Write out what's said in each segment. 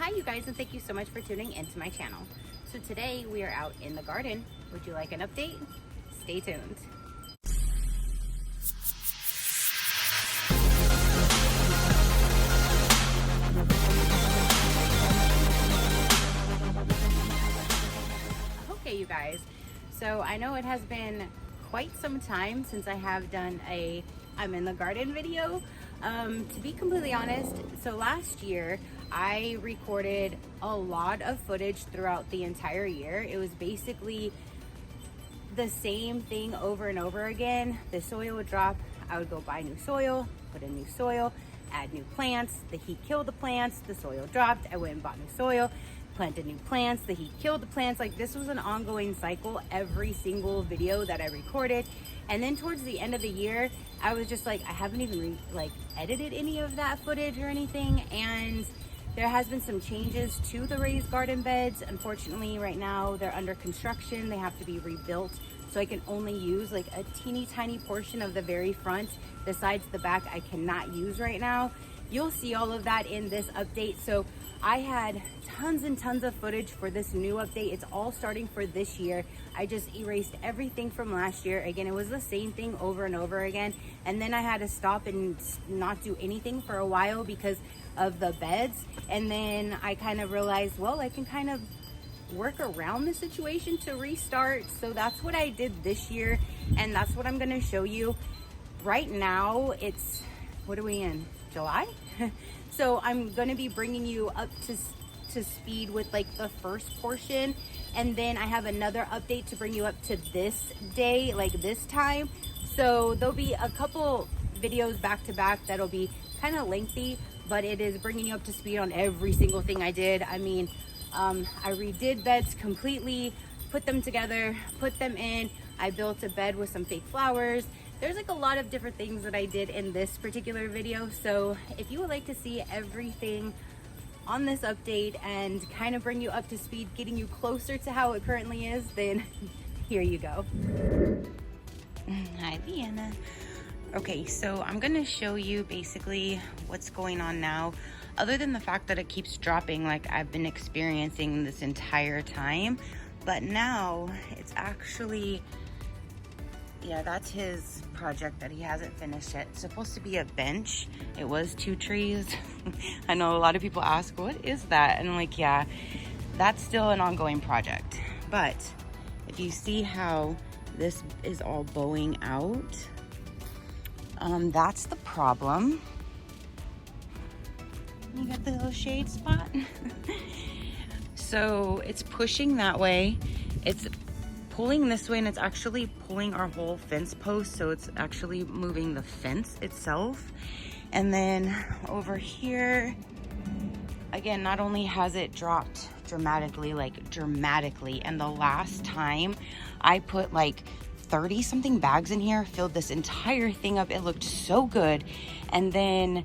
Hi you guys, and thank you so much for tuning into my channel. So today we are out in the garden. Would you like an update? Stay tuned. Okay you guys, so I know it has been quite some time since I have done a I'm in the garden video. To be completely honest, so last year I recorded a lot of footage throughout the entire year. It was basically the same thing over and over again. The soil would drop, I would go buy new soil, put in new soil, add new plants, the heat killed the plants, the soil dropped, I went and bought new soil, planted new plants, the heat killed the plants. Like, this was an ongoing cycle every single video that I recorded. And then towards the end of the year, I was just like, I haven't even edited any of that footage or anything. And there has been some changes to the raised garden beds. Unfortunately, right now they're under construction. They have to be rebuilt. So I can only use like a teeny tiny portion of the very front. Besides the back, I cannot use right now. You'll see all of that in this update. So I had tons and tons of footage for this new update. It's all starting for this year. I just erased everything from last year. Again, it was the same thing over and over again. And then I had to stop and not do anything for a while because of the beds. And then I kind of realized, well, I can kind of work around the situation to restart. So that's what I did this year. And that's what I'm going to show you. Right now, it's, what are we in? July? So I'm going to be bringing you up to speed with like the first portion, and then I have another update to bring you up to this day, like this time. So there'll be a couple videos back to back that'll be kind of lengthy, but it is bringing you up to speed on every single thing I did. I mean, I redid beds completely, put them together, put them in. I built a bed with some fake flowers. There's like a lot of different things that I did in this particular video. So if you would like to see everything on this update and kind of bring you up to speed, getting you closer to how it currently is, then here you go. Hi, Vienna. Okay, so I'm gonna show you basically what's going on now, other than the fact that it keeps dropping like I've been experiencing this entire time. But now it's actually, yeah, that's his project that he hasn't finished yet. It's supposed to be a bench. It was 2 trees. I know a lot of people ask, what is that? And I'm like, yeah, that's still an ongoing project. But if you see how this is all bowing out, that's the problem. You got the little shade spot. So it's pushing that way. It's pulling this way, and it's actually pulling our whole fence post, so it's actually moving the fence itself. And then over here, again, not only has it dropped dramatically, and the last time I put like 30 something bags in here, filled this entire thing up, it looked so good, and then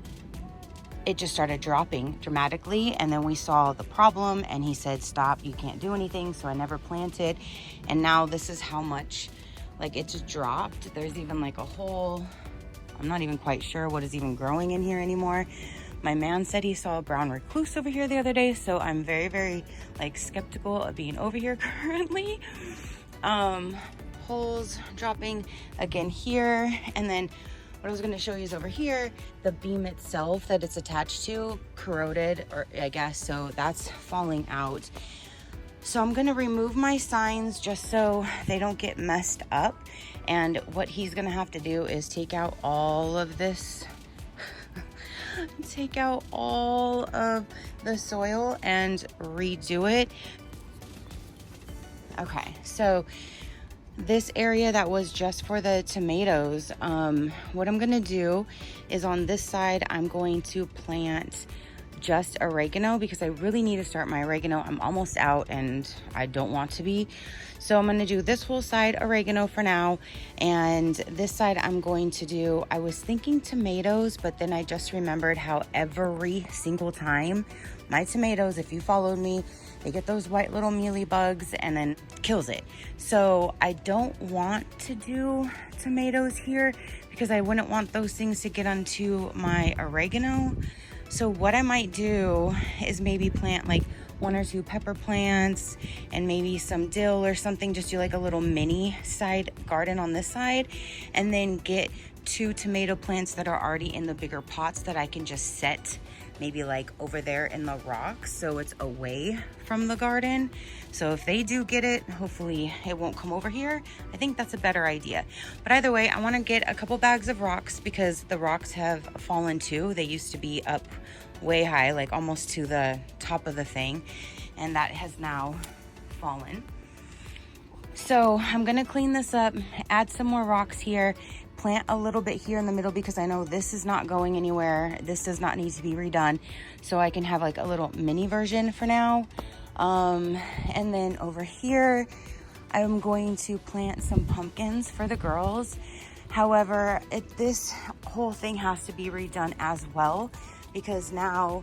it just started dropping dramatically. And then we saw the problem, and he said, stop, you can't do anything. So I never planted. And now this is how much, like, it just dropped. There's even like a hole. I'm not even quite sure what is even growing in here anymore. My man said he saw a brown recluse over here the other day, so I'm very, very like skeptical of being over here currently. Holes dropping again here. And then what I was going to show you is over here, the beam itself that it's attached to corroded, or I guess, so that's falling out. So I'm going to remove my signs just so they don't get messed up. And what he's going to have to do is take out all of this, take out all of the soil and redo it. Okay, so this area that was just for the tomatoes, what I'm gonna do is on this side, I'm going to plant just oregano because I really need to start my oregano. I'm almost out and I don't want to be. So I'm gonna do this whole side oregano for now. And this side I'm going to do, I was thinking tomatoes, but then I just remembered how every single time my tomatoes, if you followed me, they get those white little mealy bugs and then kills it. So I don't want to do tomatoes here because I wouldn't want those things to get onto my oregano. So what I might do is maybe plant like 1 or 2 pepper plants and maybe some dill or something, just do like a little mini side garden on this side, and then get 2 tomato plants that are already in the bigger pots that I can just set maybe like over there in the rocks so it's away from the garden. So if they do get it, hopefully it won't come over here. I think that's a better idea. But either way, I want to get a couple bags of rocks because the rocks have fallen too. They used to be up way high, like almost to the top of the thing, and that has now fallen. So I'm gonna clean this up, add some more rocks here, plant a little bit here in the middle because I know this is not going anywhere. This does not need to be redone. So I can have like a little mini version for now. And then over here, I'm going to plant some pumpkins for the girls. However, this whole thing has to be redone as well because now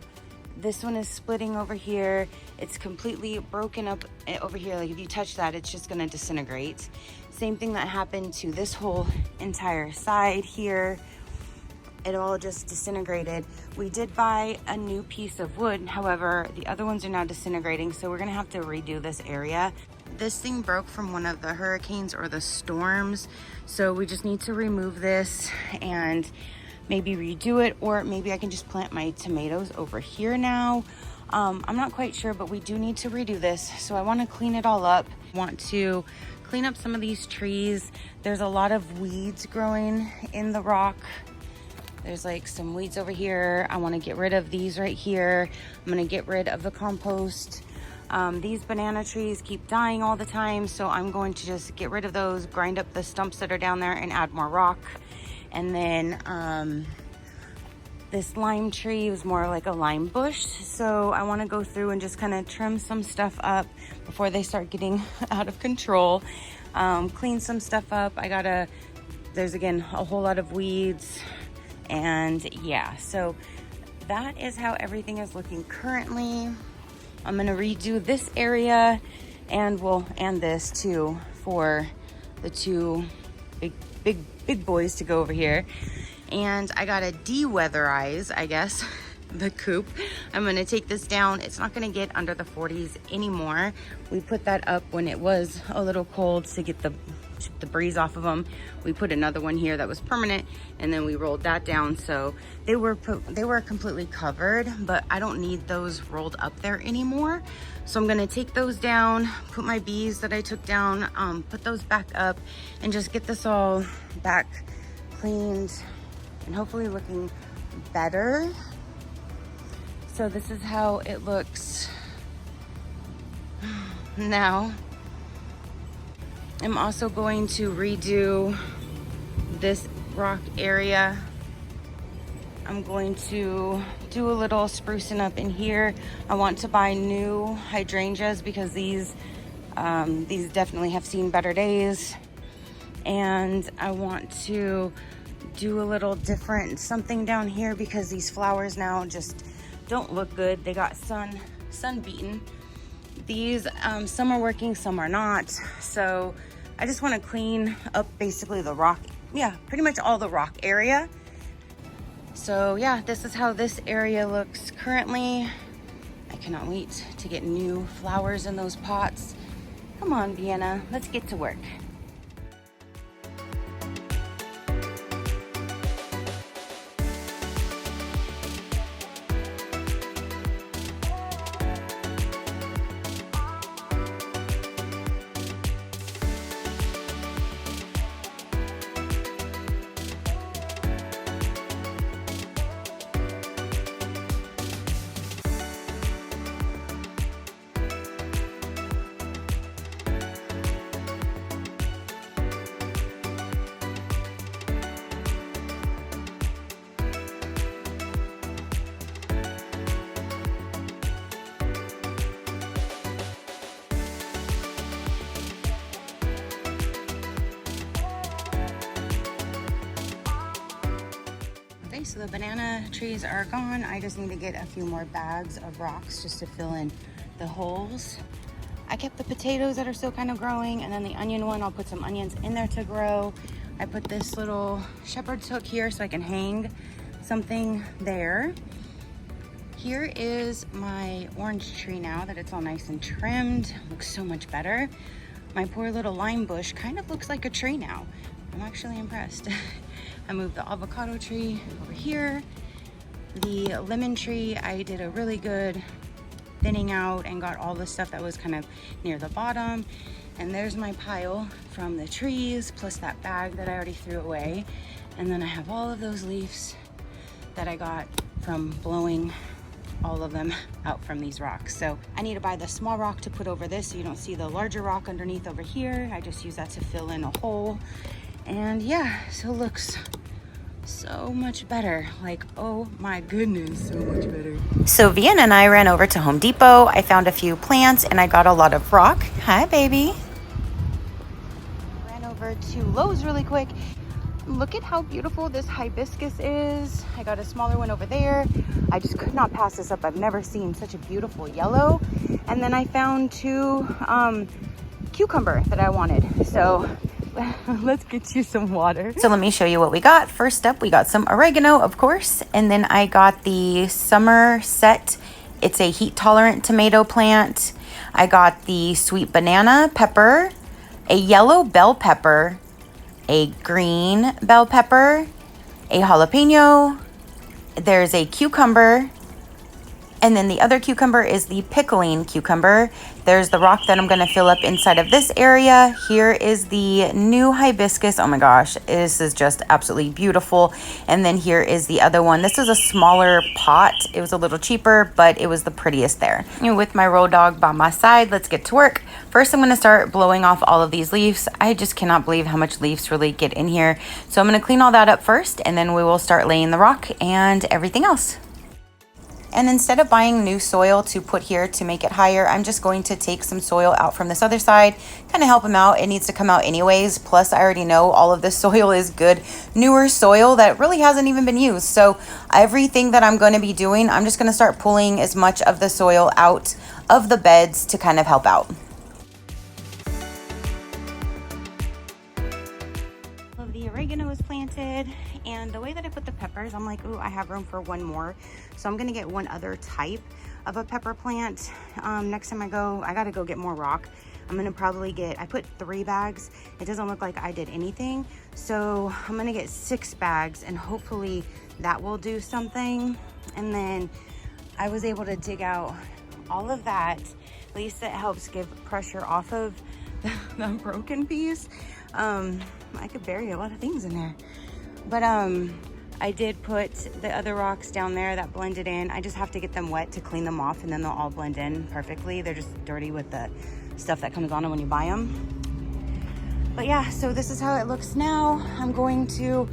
this one is splitting over here. It's completely broken up over here. Like if you touch that, it's just gonna disintegrate. Same thing that happened to this whole entire side here. It all just disintegrated. We did buy a new piece of wood. However, the other ones are now disintegrating. So we're gonna have to redo this area. This thing broke from one of the hurricanes or the storms. So we just need to remove this and maybe redo it, or maybe I can just plant my tomatoes over here now. I'm not quite sure, but we do need to redo this. So I want to clean it all up. I want to clean up some of these trees. There's a lot of weeds growing in the rock. There's like some weeds over here. I want to get rid of these right here. I'm going to get rid of the compost. These banana trees keep dying all the time, so I'm going to just get rid of those, grind up the stumps that are down there and add more rock. And then this lime tree was more like a lime bush, so I want to go through and just kind of trim some stuff up before they start getting out of control. Clean some stuff up. There's again a whole lot of weeds, and yeah, so that is how everything is looking currently. I'm gonna redo this area and this too for the 2 big boys to go over here. And I gotta de-weatherize, I guess, the coop. I'm gonna take this down. It's not gonna get under the 40s anymore. We put that up when it was a little cold to get the breeze off of them. We put another one here that was permanent, and then we rolled that down. So they were completely covered, but I don't need those rolled up there anymore. So I'm gonna take those down, put my bees that I took down, put those back up, and just get this all back cleaned and hopefully looking better. So this is how it looks now. I'm also going to redo this rock area. I'm going to do a little sprucing up in here. I want to buy new hydrangeas because these definitely have seen better days. And I want to do a little different something down here because these flowers now just don't look good. They got sun beaten. These, some are working, some are not. So I just want to clean up basically the rock. Yeah, pretty much all the rock area. So yeah, this is how this area looks currently. I cannot wait to get new flowers in those pots. Come on, Vienna, let's get to work. So the banana trees are gone. I just need to get a few more bags of rocks just to fill in the holes. I kept the potatoes that are still kind of growing, and then the onion one, I'll put some onions in there to grow. I put this little shepherd's hook here so I can hang something there. Here is my orange tree now that it's all nice and trimmed. Looks so much better. My poor little lime bush kind of looks like a tree now. I'm actually impressed. I moved the avocado tree over here. The lemon tree, I did a really good thinning out and got all the stuff that was kind of near the bottom. And there's my pile from the trees, plus that bag that I already threw away. And then I have all of those leaves that I got from blowing all of them out from these rocks. So I need to buy the small rock to put over this so you don't see the larger rock underneath over here. I just use that to fill in a hole. And yeah, so it looks so much better. Like, oh my goodness, so much better. So Vienna and I ran over to Home Depot. I found a few plants and I got a lot of rock. Hi, baby. Ran over to Lowe's really quick. Look at how beautiful this hibiscus is. I got a smaller one over there. I just could not pass this up. I've never seen such a beautiful yellow. And then I found 2 cucumber that I wanted. So let's get you some water. So let me show you what we got. First up, we got some oregano, of course. And then I got the summer set. It's a heat tolerant tomato plant. I got the sweet banana pepper, a yellow bell pepper, a green bell pepper, a jalapeno, there's a cucumber, and then the other cucumber is the pickling cucumber. There's the rock that I'm going to fill up inside of this area. Here is the new hibiscus. Oh my gosh, this is just absolutely beautiful. And then here is the other one. This is a smaller pot. It was a little cheaper, but it was the prettiest there. And with my road dog by my side, let's get to work. First, I'm going to start blowing off all of these leaves. I just cannot believe how much leaves really get in here. So I'm going to clean all that up first, and then we will start laying the rock and everything else. And instead of buying new soil to put here to make it higher, I'm just going to take some soil out from this other side, kind of help them out. It needs to come out anyways. Plus, I already know all of this soil is good, newer soil that really hasn't even been used. So everything that I'm going to be doing, I'm just going to start pulling as much of the soil out of the beds to kind of help out. The oregano is planted, and the way that I put the peppers, I'm like, ooh, I have room for one more. So I'm gonna get one other type of a pepper plant. Next time I go, I gotta go get more rock. I'm gonna probably get, I put 3 bags. It doesn't look like I did anything. So I'm gonna get 6 bags and hopefully that will do something. And then I was able to dig out all of that. At least it helps give pressure off of the broken piece. I could bury a lot of things in there. But I did put the other rocks down there that blended in. I just have to get them wet to clean them off, and then they'll all blend in perfectly. They're just dirty with the stuff that comes on them when you buy them. But yeah, so this is how it looks now. I'm going to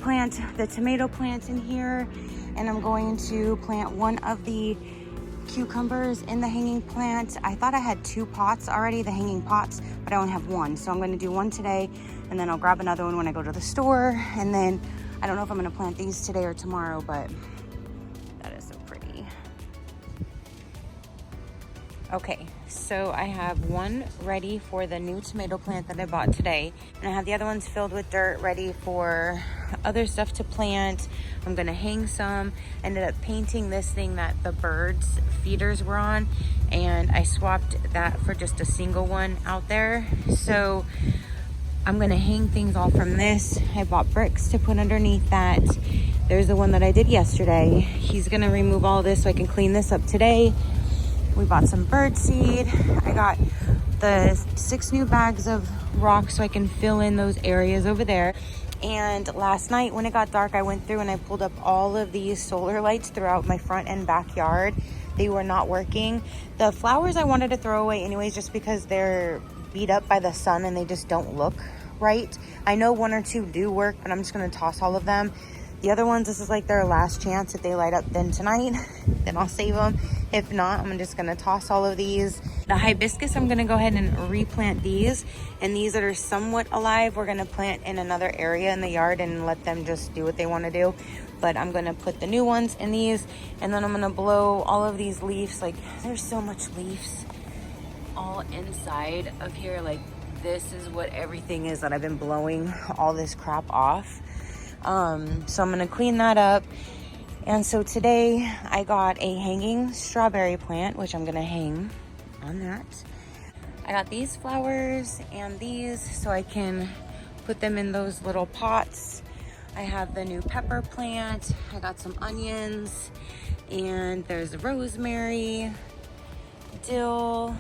plant the tomato plant in here, and I'm going to plant one of the cucumbers in the hanging plant. I thought I had 2 pots already, the hanging pots, but I only have 1. So I'm going to do one today, and then I'll grab another one when I go to the store. And then I don't know if I'm going to plant these today or tomorrow, but that is so pretty. Okay, so I have one ready for the new tomato plant that I bought today, and I have the other ones filled with dirt ready for other stuff to plant. I'm gonna hang some. Ended up painting this thing that the birds feeders were on, and I swapped that for just a single one out there. So I'm gonna hang things all from this. I bought bricks to put underneath that. There's the one that I did yesterday. He's gonna remove all this so I can clean this up today. We bought some bird seed. I got the 6 new bags of rock so I can fill in those areas over there. And last night when it got dark, I went through and I pulled up all of these solar lights throughout my front and backyard. They were not working. The flowers I wanted to throw away anyways, just because they're beat up by the sun and they just don't look right. I know 1 or 2 do work, but I'm just gonna toss all of them. The other ones, this is like their last chance. If they light up then tonight, then I'll save them. If not, I'm just gonna toss all of these. The hibiscus, I'm gonna go ahead and replant these. And these that are somewhat alive, we're gonna plant in another area in the yard and let them just do what they wanna do. But I'm gonna put the new ones in these, and then I'm gonna blow all of these leaves. Like, there's so much leaves all inside of here. Like, this is what everything is that I've been blowing all this crap off. So I'm gonna clean that up, And so today I got a hanging strawberry plant, which I'm gonna hang on that. I got these flowers and these so I can put them in those little pots. I have the new pepper plant. I got some onions, and there's rosemary, dill,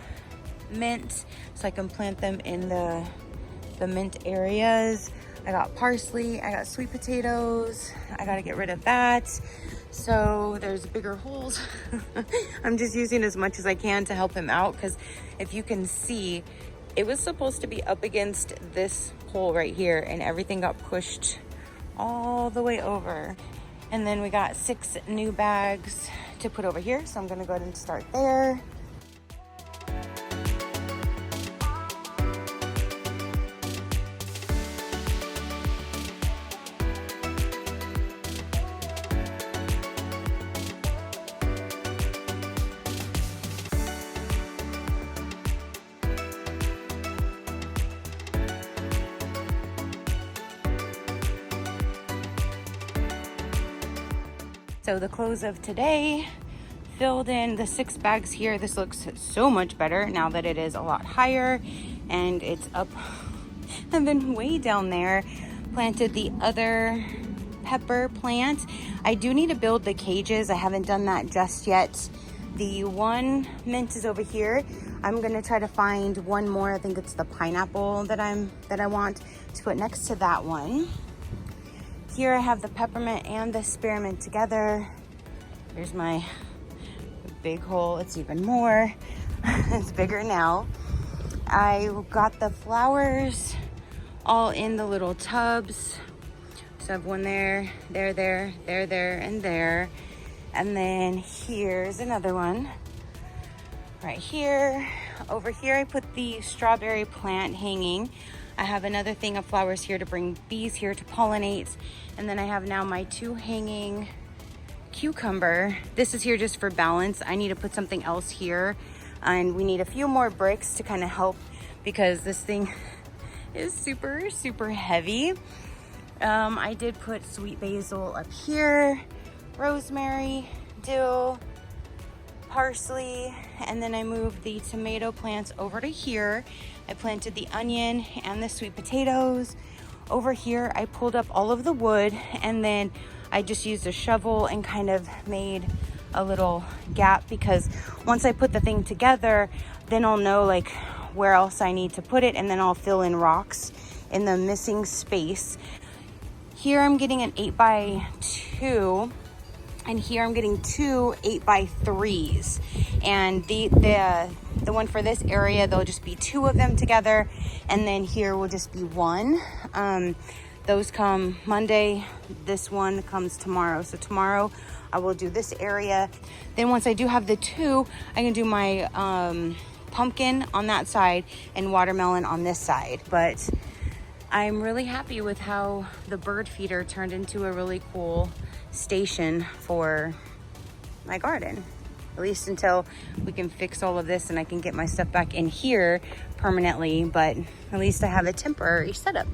mint, so I can plant them in the mint areas. I got parsley, I got sweet potatoes. I gotta get rid of that. So there's bigger holes. I'm just using as much as I can to help him out, because if you can see, it was supposed to be up against this pole right here, and everything got pushed all the way over. And then we got 6 new bags to put over here, so I'm gonna go ahead and start there. So the close of today, filled in the 6 bags here. This looks so much better now that it is a lot higher and it's up. And then way down there, planted the other pepper plant. I do need to build the cages. I haven't done that just yet. The one mint is over here. I'm gonna try to find one more. I think it's the pineapple that I want to put next to that one. Here I have the peppermint and the spearmint together. There's my big hole. It's even more. It's bigger now. I got the flowers all in the little tubs. So I have one there, there, and there. And then here's another one right here. Over here I put the strawberry plant hanging. I have another thing of flowers here to bring bees here to pollinate. And then I have now my 2 hanging cucumber. This is here just for balance. I need to put something else here. And we need a few more bricks to kind of help, because this thing is super, super heavy. I did put sweet basil up here, rosemary, dill, parsley, and then I moved the tomato plants over to here. I planted the onion and the sweet potatoes. Over here, I pulled up all of the wood, and then I just used a shovel and kind of made a little gap, because once I put the thing together, then I'll know like where else I need to put it, and then I'll fill in rocks in the missing space. Here I'm getting an 8x2, and here I'm getting 2 8x3s, and the one for this area, there'll just be 2 of them together, and then here will just be 1. Those come Monday. This one comes tomorrow. So tomorrow I will do this area. Then once I do have the 2, I can do my pumpkin on that side and watermelon on this side. But I'm really happy with how the bird feeder turned into a really cool station for my garden. At least until we can fix all of this and I can get my stuff back in here permanently. But at least I have a temporary setup.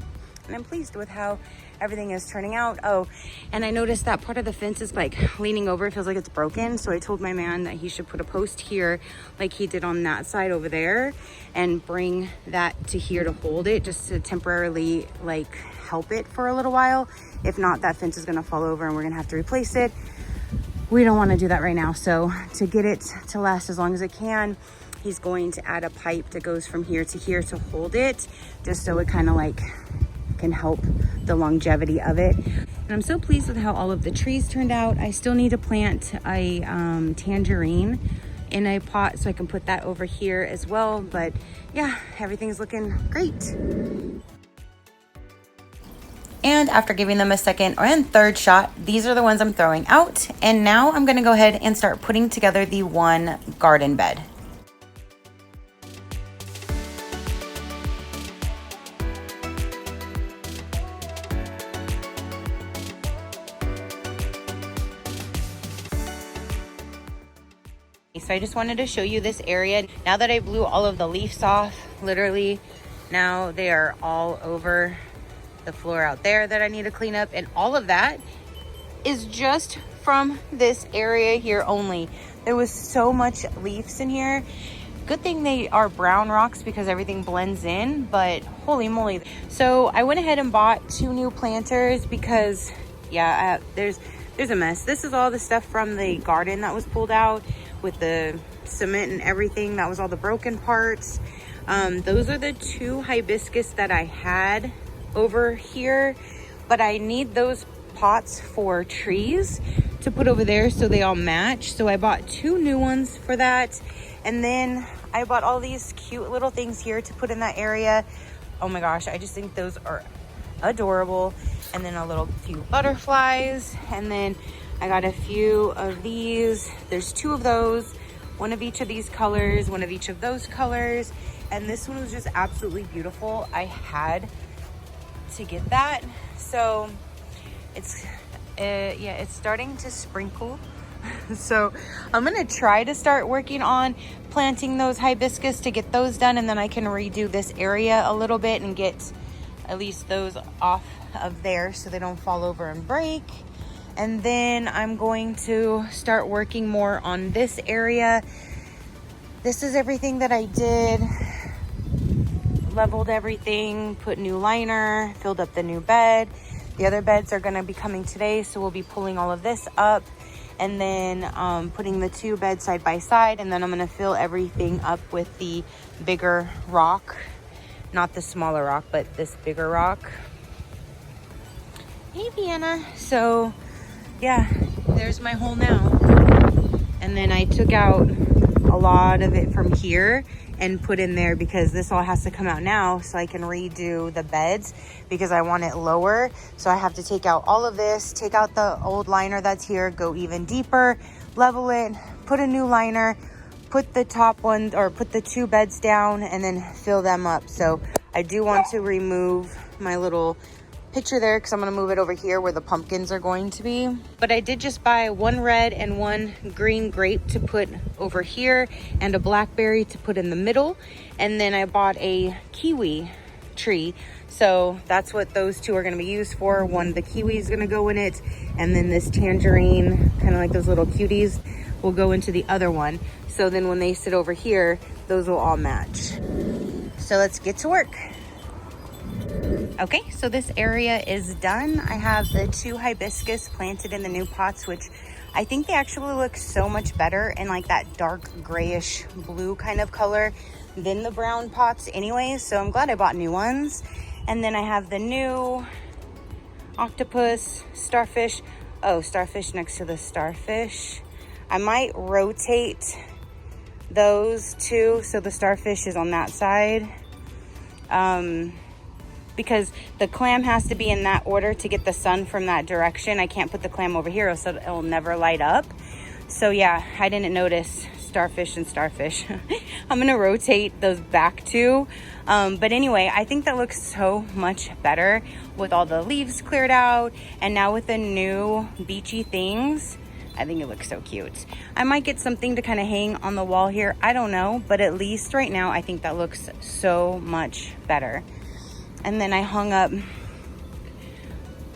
And I'm pleased with how everything is turning out. Oh, and I noticed that part of the fence is like leaning over. It feels like it's broken. So I told my man that he should put a post here like he did on that side over there, and bring that to here to hold it, just to temporarily like help it for a little while. If not, that fence is gonna fall over and we're gonna have to replace it. We don't wanna do that right now. So to get it to last as long as it can, he's going to add a pipe that goes from here to hold it, just so it kind of like can help the longevity of it. And I'm so pleased with how all of the trees turned out. I still need to plant a tangerine in a pot so I can put that over here as well. But yeah, everything's looking great. And after giving them a second and third shot, these are the ones I'm throwing out. And now I'm gonna go ahead and start putting together the one garden bed. So I just wanted to show you this area. Now that I blew all of the leaves off, literally now they are all over the floor out there that I need to clean up. And all of that is just from this area here only. There was so much leaves in here. Good thing they are brown rocks because everything blends in, but holy moly. So I went ahead and bought 2 new planters because yeah, there's a mess. This is all the stuff from the garden that was pulled out with the cement and everything. That was all the broken parts. Those are the 2 hibiscus that I had over here, but I need those pots for trees to put over there so they all match. So I bought 2 new ones for that. And then I bought all these cute little things here to put in that area. Oh my gosh, I just think those are adorable. And then a few butterflies. And then I got a few of these. There's 2 of those, 1 of each of these colors, 1 of each of those colors. And this one was just absolutely beautiful. I had to get that. So it's starting to sprinkle. So I'm gonna try to start working on planting those hibiscus to get those done, and then I can redo this area a little bit and get at least those off of there so they don't fall over and break. And then I'm going to start working more on this area. This is everything that I did. Leveled everything, put new liner, filled up the new bed. The other beds are gonna be coming today, so we'll be pulling all of this up and then putting the 2 beds side by side, and then I'm gonna fill everything up with the bigger rock, not the smaller rock, but this bigger rock. Hey Vienna. So yeah, there's my hole now. And then I took out a lot of it from here and put in there because this all has to come out now so I can redo the beds because I want it lower. So I have to take out all of this, take out the old liner that's here, go even deeper, level it, put a new liner, put the top one or put the 2 beds down and then fill them up. So I do want to remove my little picture there because I'm going to move it over here where the pumpkins are going to be. But I did just buy 1 red and 1 green grape to put over here and a blackberry to put in the middle. And then I bought a kiwi tree. So that's what those 2 are going to be used for. One, the kiwi is going to go in it, and then this tangerine, kind of like those little cuties, will go into the other one. So then when they sit over here, those will all match. So let's get to work. Okay, so this area is done. I have the 2 hibiscus planted in the new pots, which I think they actually look so much better in like that dark grayish blue kind of color than the brown pots anyway. So I'm glad I bought new ones. And then I have the new octopus, starfish. Oh, starfish next to the starfish. I might rotate those 2 so the starfish is on that side. Because the clam has to be in that order to get the sun from that direction. I can't put the clam over here so it'll never light up. So yeah, I didn't notice starfish and starfish. I'm gonna rotate those back 2. But anyway, I think that looks so much better with all the leaves cleared out. And now with the new beachy things, I think it looks so cute. I might get something to kind of hang on the wall here. I don't know, but at least right now, I think that looks so much better. And then I hung up,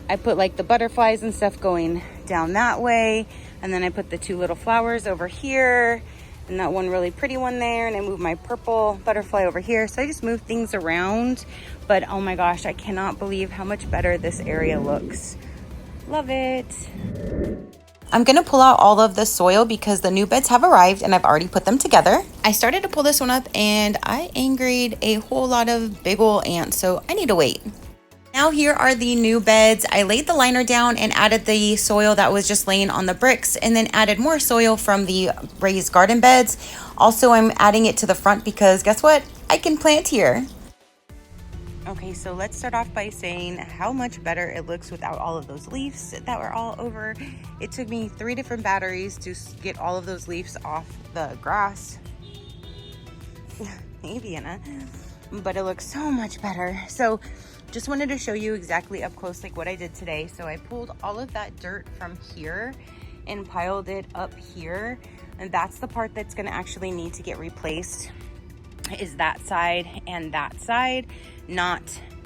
I put like the butterflies and stuff going down that way. And then I put the 2 little flowers over here and that 1 really pretty one there. And I moved my purple butterfly over here. So I just moved things around. But oh my gosh, I cannot believe how much better this area looks. Love it. I'm gonna pull out all of the soil because the new beds have arrived and I've already put them together. I started to pull this one up and I angered a whole lot of big ol' ants, so I need to wait. Now here are the new beds. I laid the liner down and added the soil that was just laying on the bricks and then added more soil from the raised garden beds. Also, I'm adding it to the front because guess what? I can plant here. Okay, so let's start off by saying how much better it looks without all of those leaves that were all over. It took me 3 different batteries to get all of those leaves off the grass. Hey, Vienna. But it looks so much better. So just wanted to show you exactly up close like what I did today. So I pulled all of that dirt from here and piled it up here. And that's the part that's gonna actually need to get replaced, is that side and that side, not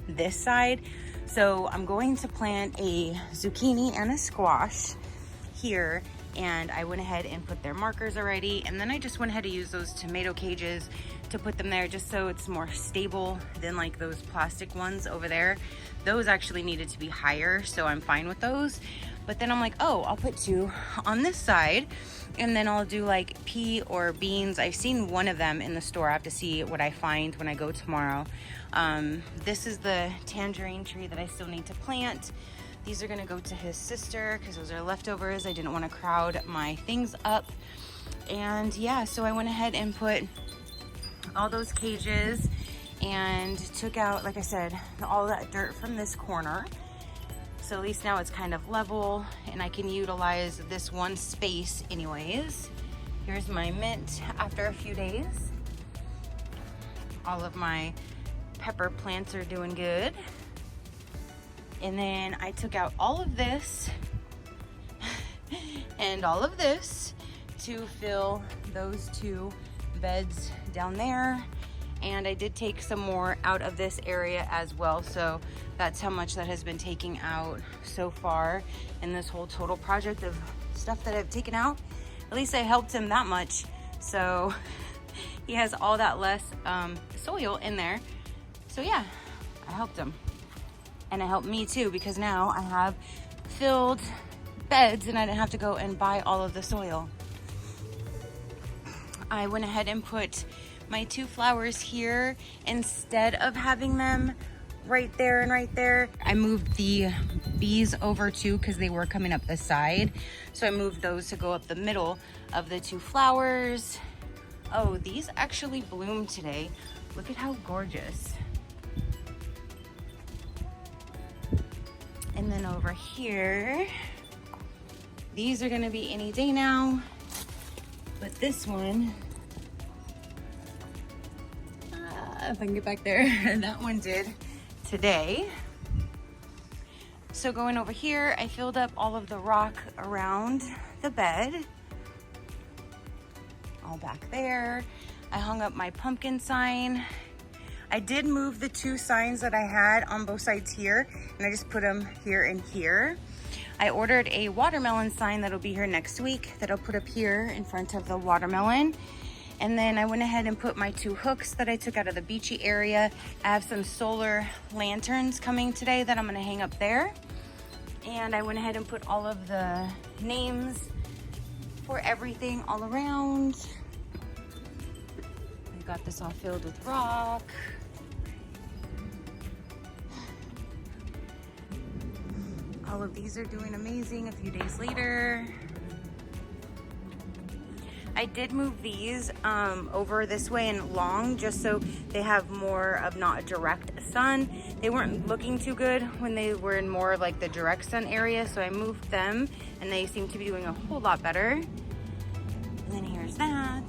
this side. So I'm going to plant a zucchini and a squash. here, and I went ahead and put their markers already, and then I just went ahead to use those tomato cages to put them there just so it's more stable than like those plastic ones over there. Those actually needed to be higher, so I'm fine with those. But then I'm like, oh, I'll put 2 on this side, and then I'll do like pea or beans. I've seen one of them in the store. I have to see what I find when I go tomorrow. This is the tangerine tree that I still need to plant. These are gonna go to his sister because those are leftovers. I didn't want to crowd my things up. And yeah, so I went ahead and put all those cages and took out, like I said, all that dirt from this corner. So at least now it's kind of level and I can utilize this one space anyways. Here's my mint after a few days. All of my pepper plants are doing good. And then I took out all of this and all of this to fill those 2 beds down there. And I did take some more out of this area as well. So that's how much that has been taking out so far in this whole total project of stuff that I've taken out. At least I helped him that much. So he has all that less soil in there. So yeah, I helped him. And it helped me too, because now I have filled beds and I didn't have to go and buy all of the soil. I went ahead and put my 2 flowers here instead of having them right there and right there. I moved the bees over too because they were coming up the side. So I moved those to go up the middle of the 2 flowers. Oh, these actually bloomed today. Look at how gorgeous. And then over here, these are gonna be any day now. But this one, if I can get back there, that one did today. So going over here, I filled up all of the rock around the bed. All back there. I hung up my pumpkin sign. I did move the 2 signs that I had on both sides here, and I just put them here and here. I ordered a watermelon sign that'll be here next week that I'll put up here in front of the watermelon. And then I went ahead and put my 2 hooks that I took out of the beachy area. I have some solar lanterns coming today that I'm gonna hang up there. And I went ahead and put all of the names for everything all around. I got this all filled with rock. All of these are doing amazing a few days later. I did move these over this way and long just so they have more of not a direct sun. They weren't looking too good when they were in more of like the direct sun area, so I moved them and they seem to be doing a whole lot better. And then here's that.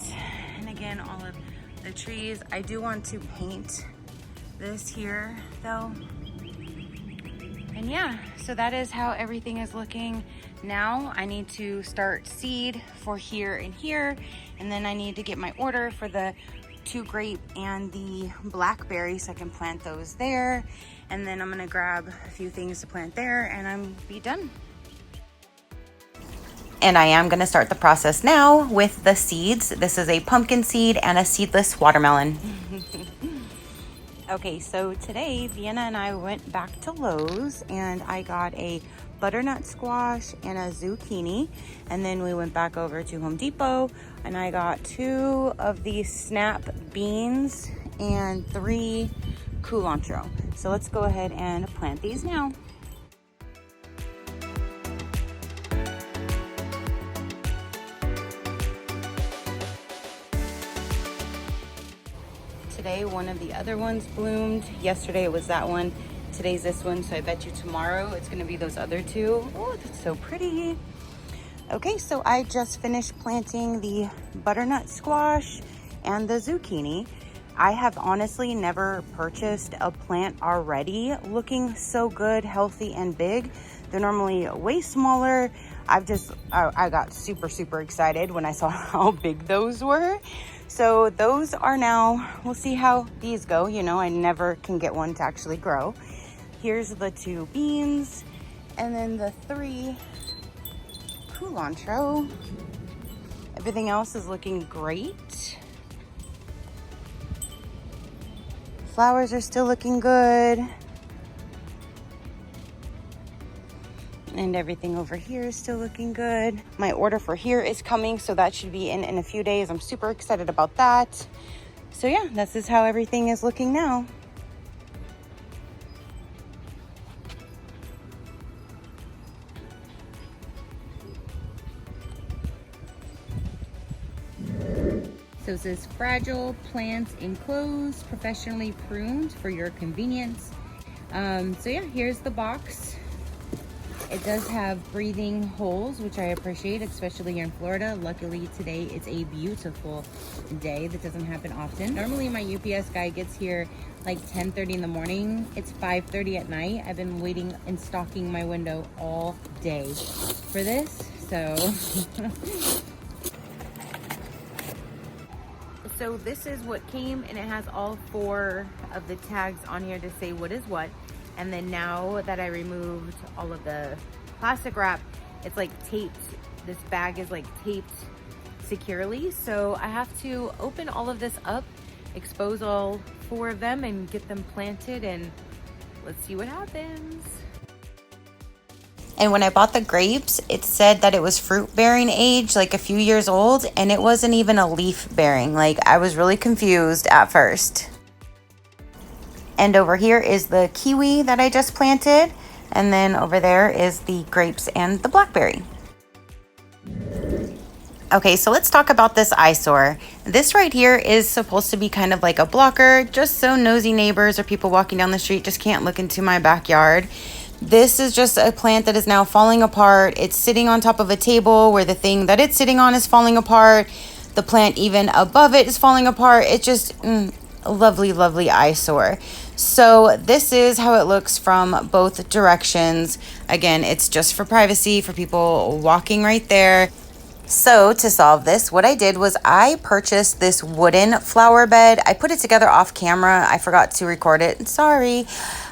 And again, all of the trees. I do want to paint this here though. And yeah, so that is how everything is looking now. I need to start seed for here and here, and then I need to get my order for the 2 grape and the blackberry so I can plant those there. And then I'm gonna grab a few things to plant there and I'm be done. And I am gonna start the process now with the seeds. This is a pumpkin seed and a seedless watermelon. Okay, so today Vienna and I went back to Lowe's and I got a butternut squash and a zucchini, and then we went back over to Home Depot and I got 2 of these snap beans and 3 culantro. So let's go ahead and plant these now. Today one of the other ones bloomed. Yesterday it was that one. Today's this one, so I bet you tomorrow it's gonna be those other 2. Oh, that's so pretty. Okay, so I just finished planting the butternut squash and the zucchini. I have honestly never purchased a plant already looking so good, healthy, and big. They're normally way smaller. I got super excited when I saw how big those were. So those are now, we'll see how these go. You know, I never can get one to actually grow. Here's the 2 beans and then the 3 Cilantro. Everything else is looking great. Flowers are still looking good. And everything over here is still looking good. My order for here is coming, so that should be in a few days. I'm super excited about that. So yeah, this is how everything is looking now. So it says fragile plants enclosed, professionally pruned for your convenience. So yeah, here's the box. It does have breathing holes, which I appreciate, especially here in Florida. Luckily today it's a beautiful day. That doesn't happen often. Normally my UPS guy gets here like 10:30 in the morning. It's 5:30 at night. I've been waiting and stalking my window all day for this, so. So this is what came, and it has all 4 of the tags on here to say what is what. And then now that I removed all of the plastic wrap, it's like taped. This bag is like taped securely. So I have to open all of this up, expose all 4 of them and get them planted, and let's see what happens. And when I bought the grapes, it said that it was fruit bearing age, like a few years old, and it wasn't even a leaf bearing. Like, I was really confused at first. And over here is the kiwi that I just planted. And then over there is the grapes and the blackberry. Okay, so let's talk about this eyesore. This right here is supposed to be kind of like a blocker, just so nosy neighbors or people walking down the street just can't look into my backyard. This is just a plant that is now falling apart. It's sitting on top of a table where the thing that it's sitting on is falling apart. The plant even above it is falling apart. It's just a lovely, lovely eyesore. So this is how it looks from both directions. Again, it's just for privacy for people walking right there. So to solve this, what I did was I purchased this wooden flower bed. I put it together off camera. I forgot to record it. Sorry.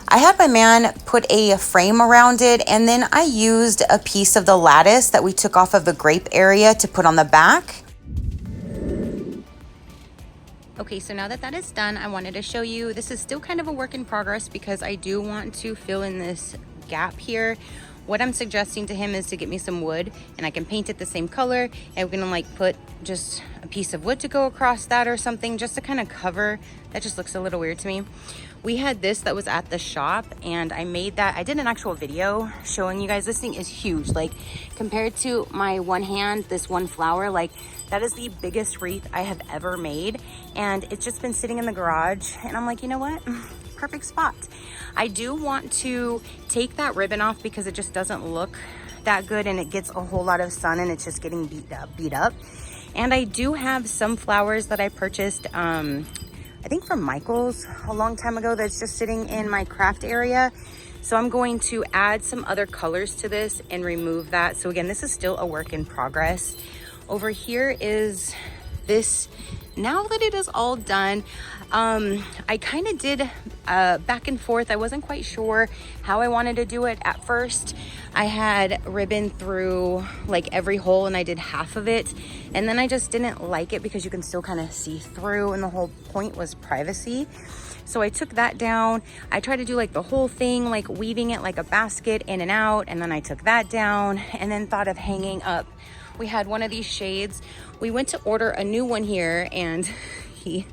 I had my man put a frame around it, and then I used a piece of the lattice that we took off of the grape area to put on the back. Okay, so now that that is done, I wanted to show you, this is still kind of a work in progress because I do want to fill in this gap here. What I'm suggesting to him is to get me some wood, and I can paint it the same color, and we're gonna like put just a piece of wood to go across that or something just to kind of cover. That just looks a little weird to me. We had this that was at the shop, and I made that. I did an actual video showing you guys. This thing is huge. Like, compared to my one hand, this one flower, like, that is the biggest wreath I have ever made. And it's just been sitting in the garage, and I'm like, you know what? Perfect spot. I do want to take that ribbon off because it just doesn't look that good, and it gets a whole lot of sun, and it's just getting beat up. And I do have some flowers that I purchased, I think from Michael's a long time ago, that's just sitting in my craft area. So I'm going to add some other colors to this and remove that. So again, this is still a work in progress. Over here is this. Now that it is all done, I kind of did back and forth. I wasn't quite sure how I wanted to do it at first. I had ribbon through like every hole, and I did half of it, and then I just didn't like it because you can still kind of see through, and the whole point was privacy. So I took that down. I tried to do like the whole thing, like weaving it like a basket in and out, and then I took that down, and then thought of hanging up. We had one of these shades. We went to order a new one here, and he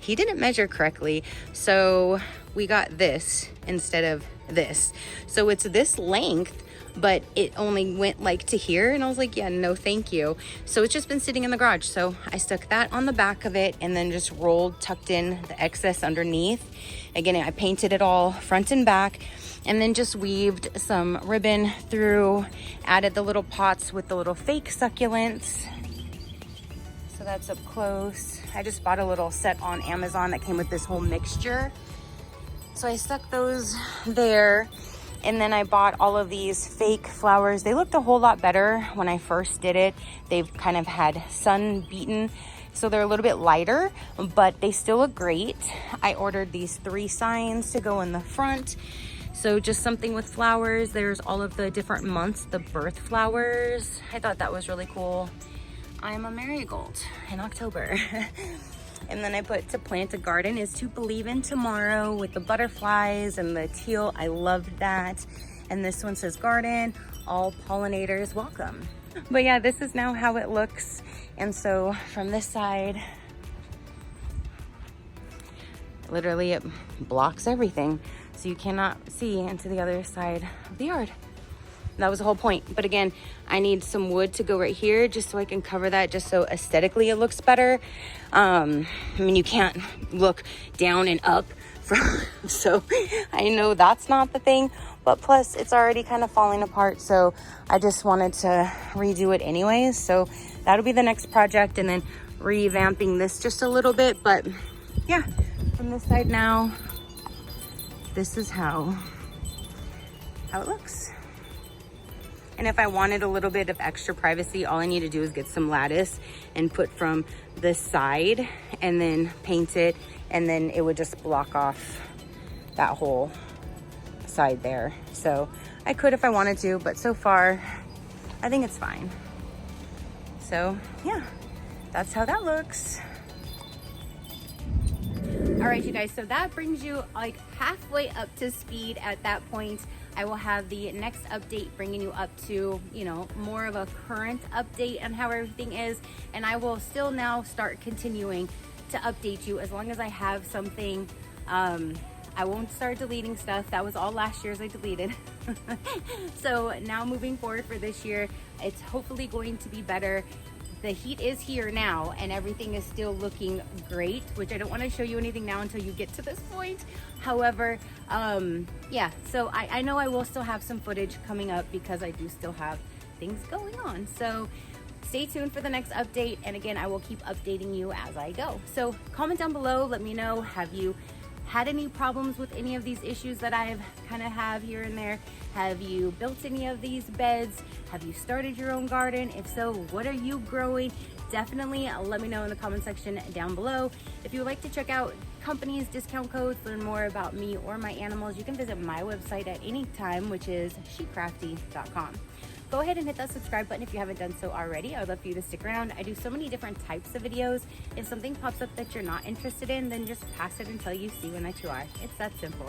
didn't measure correctly. So we got this instead of this. So it's this length, but it only went like to here. And I was like, yeah, no, thank you. So it's just been sitting in the garage. So I stuck that on the back of it, and then just tucked in the excess underneath. Again, I painted it all front and back, and then just weaved some ribbon through, added the little pots with the little fake succulents. So that's up close. I just bought a little set on Amazon that came with this whole mixture. So I stuck those there. And then I bought all of these fake flowers. They looked a whole lot better when I first did it. They've kind of had sun beaten, so they're a little bit lighter, but they still look great. I ordered these 3 signs to go in the front. So just something with flowers. There's all of the different months, the birth flowers. I thought that was really cool. I'm a marigold in October. And then I put to plant a garden is to believe in tomorrow with the butterflies and the teal. I loved that. And this one says garden, all pollinators welcome. But yeah, this is now how it looks. And so from this side, literally it blocks everything. So you cannot see into the other side of the yard. That was the whole point. But again, I need some wood to go right here just so I can cover that, just so aesthetically it looks better. I mean, you can't look down and up so I know that's not the thing, but plus it's already kind of falling apart. So I just wanted to redo it anyways. So that'll be the next project, and then revamping this just a little bit. But yeah, from this side now, this is how it looks. And if I wanted a little bit of extra privacy, all I need to do is get some lattice and put from this side and then paint it, and then it would just block off that whole side there. So I could if I wanted to, but so far I think it's fine. So yeah, that's how that looks. All right, you guys, so that brings you like halfway up to speed. At that point, I will have the next update bringing you up to, you know, more of a current update on how everything is. And I will still now start continuing to update you as long as I have something. I won't start deleting stuff. That was all last year's I deleted. So now moving forward for this year, it's hopefully going to be better. The heat is here now and everything is still looking great, which I don't want to show you anything now until you get to this point. However, yeah, so I know I will still have some footage coming up because I do still have things going on. So stay tuned for the next update. And again, I will keep updating you as I go. So comment down below, let me know, have you had any problems with any of these issues that I've kind of have here and there? Have you built any of these beds? Have you started your own garden? If so, what are you growing? Definitely let me know in the comment section down below. If you would like to check out companies, discount codes, learn more about me or my animals, you can visit my website at any time, which is SheCrafty.com. Go ahead and hit that subscribe button if you haven't done so already. I would love for you to stick around. I do so many different types of videos. If something pops up that you're not interested in, then just pass it until you see one that you are. It's that simple.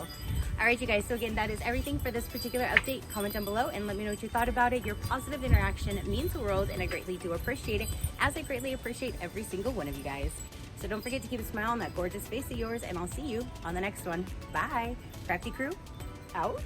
All right, you guys. So again, that is everything for this particular update. Comment down below and let me know what you thought about it. Your positive interaction means the world, and I greatly do appreciate it, as I greatly appreciate every single one of you guys. So don't forget to keep a smile on that gorgeous face of yours, and I'll see you on the next one. Bye. Crafty crew, out.